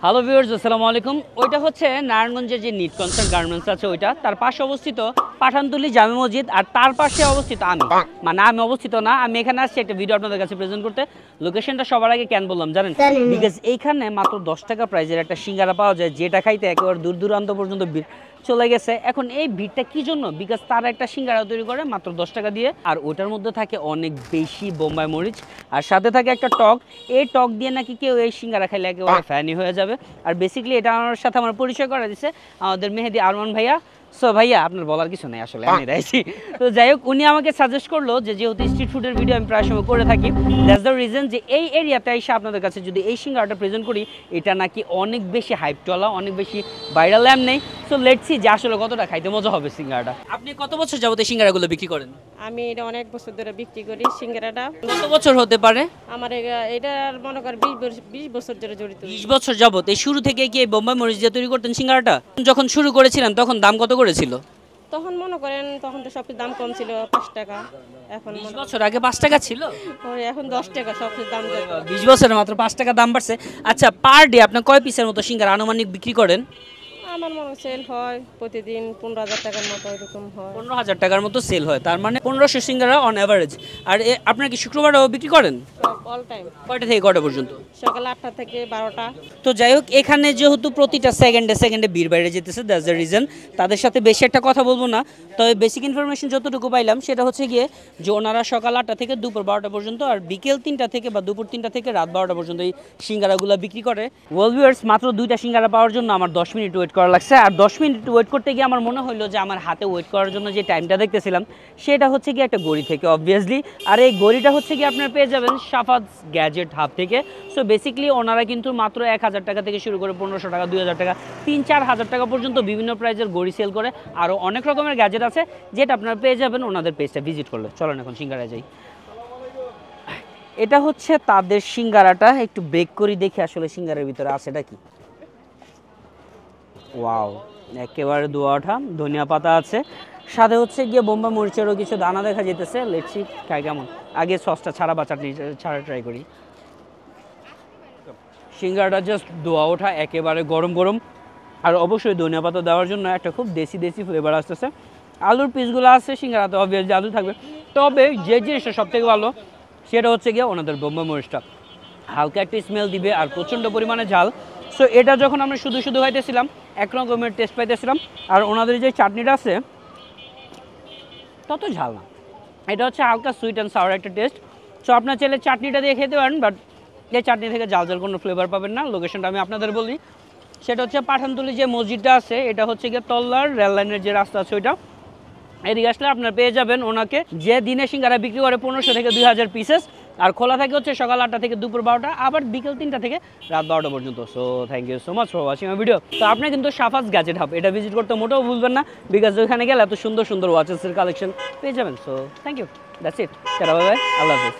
Hello viewers, আসসালামু আলাইকুম। ওইটা হচ্ছে নারায়ণগঞ্জের যে নিট কনসার্ট গার্মেন্টস আছে, ওইটা তার পাশে অবস্থিত পাঠানতুলি জামে মসজিদ, আর তার পাশে অবস্থিত আমি অবস্থিত না, আমি এখানে আসছি একটা ভিডিও আপনাদের কাছে প্রেজেন্ট করতে। লোকেশনটা সবার আগে কেন বললাম জানেন? বিকজ এইখানে মাত্র 10 টাকা প্রাইজের একটা সিঙ্গারা পাওয়া যায়, যেটা খাইতে একেবারে দূর দূরান্ত পর্যন্ত চলে গেছে। এখন এই ভিড়টা কি জন্য? বিকজ তারা একটা সিঙ্গারা তৈরি করে মাত্র 10 টাকা দিয়ে, আর ওটার মধ্যে থাকে অনেক বেশি বোম্বাই মরিচ, আর সাথে থাকে একটা টক। এই টক দিয়ে নাকি কেউ এই সিঙ্গারা খাইলে একেবারে ফ্যানি হয়ে যাবে। আর বেসিক্যালি এটা আমার সাথে আমার পরিচয় করে দিচ্ছে আমাদের মেহেদি আরমান ভাইয়া। সো ভাইয়া, আপনার বলার কিছু নেই, আসলে আমি রাইছি। তো যাই হোক, উনি আমাকে সাজেস্ট করলো যে যেহেতু স্ট্রিট ফুডের ভিডিও আমি প্রায় সময় করে থাকি, দ্যাটস দ্য রিজন যে এই এরিয়াতে এসে আপনাদের কাছে যদি এই সিঙ্গারাটা প্রেজেন্ট করি, এটা নাকি অনেক বেশি হাইপটলা, অনেক বেশি ভাইরাল এম নেই। সো লেটস সি যে আসলে কতটা খাইতে মজা হবে সিঙ্গারাটা। আপনি কত বছর যাবত এই সিঙ্গারাগুলো বিক্রি করেন? আমি এটা অনেক বছর ধরে বিক্রি করি সিঙ্গারাটা। কত বছর হতে পারে? আমার এটা মনে কর 20 বছর ধরে জড়িত। 20 বছর যাবত। এই শুরু থেকে কি এই বোম্বাই মরিচ দিয়ে তৈরি করতেন সিঙ্গারাটা? যখন শুরু করেছিলেন তখন দাম কত করেছিল? তখন মনে করেন তখন তো সবকিছু দাম কম ছিল, 5 টাকা। এখন 20 বছর আগে 5 টাকা ছিল, এখন 10 টাকা সবকিছু দাম। 20 বছরে মাত্র 5 টাকা দাম বাড়ছে। আচ্ছা, পার ডে আপনি কয় পিসের মতো সিঙ্গারা আনুমানিক বিক্রি করেন? আমার মনে সেল হয় প্রতিদিন 15,000 টাকার মতো, এরকম হয়। 15,000 টাকার মতো সেল হয়, তার মানে 1500 সিঙ্গারা অন অ্যাভারেজ। আর আপনার কি শুক্রবারও বিক্রি করেন? All time. কয়টা থেকে কয়টা পর্যন্ত? সকাল 8টা থেকে 12টা। তো যাই হোক, এখানে যেহেতু প্রতিটা সেকেন্ডে বীর বাইরে যেতেছে, দ্যাটস দ্য রিজন। তাদের সাথে বেশি একটা কথা বলবো না, তবে বেসিক ইনফরমেশন যতটুকু পাইলাম সেটা হচ্ছে গিয়ে যে ওনারা সকাল 8টা থেকে দুপুর 12টা পর্যন্ত, আর বিকেল 3টা থেকে বা দুপুর 3টা থেকে রাত 12টা পর্যন্ত এই সিঙ্গারাগুলো বিক্রি করে। ওয়েল ভিউয়ার্স, মাত্র 2টা সিঙ্গারা পাওয়ার জন্য আমার 10 মিনিট ওয়েট করা লাগছে। আর 10 মিনিট ওয়েট করতে গিয়ে আমার মনে হলো যে আমার হাতে ওয়েট করার জন্য যে টাইমটা দেখতেছিলাম সেটা হচ্ছে গিয়ে একটা ঘড়ি থেকে, অবভিয়াসলি। আর এই ঘড়িটা হচ্ছে গিয়ে আপনারা পেয়ে যাবেন সাফাজ গ্যাজেট হাব থেকে। সো বেসিক্যালি ওনারা কিন্তু মাত্র 1000 টাকা থেকে শুরু করে 1500 টাকা, 2000 টাকা, 3-4 হাজার টাকা পর্যন্ত বিভিন্ন প্রাইজের ঘড়ি সেল করে। আরও অনেক রকমের গ্যাজেট আছে যেটা আপনারা পেয়ে যাবেন ওনাদের পেজটা ভিজিট করলে। চলেন এখন সিঙ্গারায় যাই। এটা হচ্ছে তাদের সিঙ্গারাটা, একটু ব্রেক করি দেখি আসলে সিঙ্গারের ভিতরে আছেটা কি। ওয়াও, একেবারে ধোয়া ওঠা ধনিয়া পাতা আছে, সাথে হচ্ছে গিয়ে বোম্বাই মরিচেরও কিছু দানা দেখা যেতেছে। লেটসি খাই কেমন। আগে সসটা ছাড়া বা চাটনি ছাড়া ট্রাই করি। সিঙ্গারাটা জাস্ট ধোয়া ওঠা, একেবারে গরম গরম, আর অবশ্যই ধনিয়া পাতা দেওয়ার জন্য একটা খুব দেশি ফ্লেভার আসতেছে। আলুর পিসগুলো আছে সিঙ্গারাতে, অবভিয়াসলি আলু থাকবে। তবে যে জিনিসটা সবথেকে ভালো সেটা হচ্ছে গিয়ে ওনাদের বোম্বাই মরিচটা। হালকা একটা স্মেল দিবে আর প্রচণ্ড পরিমাণে ঝাল। সো এটা যখন আমরা শুধু খাইতেছিলাম একরকমের টেস্ট পাইতেছিলাম। আর ওনাদের যে চাটনিটা আছে তত ঝাল না, এটা হচ্ছে হালকা সুইট অ্যান্ড সাওয়ার একটা টেস্ট। সো আপনার চাইলে চাটনিটা দিয়ে খেতে পারেন, বাট এই চাটনি থেকে ঝাল কোনো ফ্লেভার পাবেন না। লোকেশনটা আমি আপনাদের বলি, সেটা হচ্ছে পাঠানতুলি যে মসজিদটা আছে, এটা হচ্ছে গিয়ে তল্লার রেল লাইনের যে রাস্তা আছে ওইটা। এদিকে আসলে আপনারা পেয়ে যাবেন ওনাকে, যে দিনে সিঙ্গারা বিক্রি করে 1500 থেকে 2000 পিসেস, আর খোলা থাকে হচ্ছে সকাল 8টা থেকে দুপুর 12টা, আবার বিকেল 3টা থেকে রাত 12টা পর্যন্ত। So thank you so much for watching my video. তো আপনি কিন্তু সাফাজ গ্যাজেট হাব এটা ভিজিট করতে মোটেও ভুলবেন না, বিকজ ওখানে গেলে এত সুন্দর ওয়াচেসের কালেকশন পেয়ে যাবেন। So thank you, that's it, tata, bye bye, আল্লাহ হাফেজ।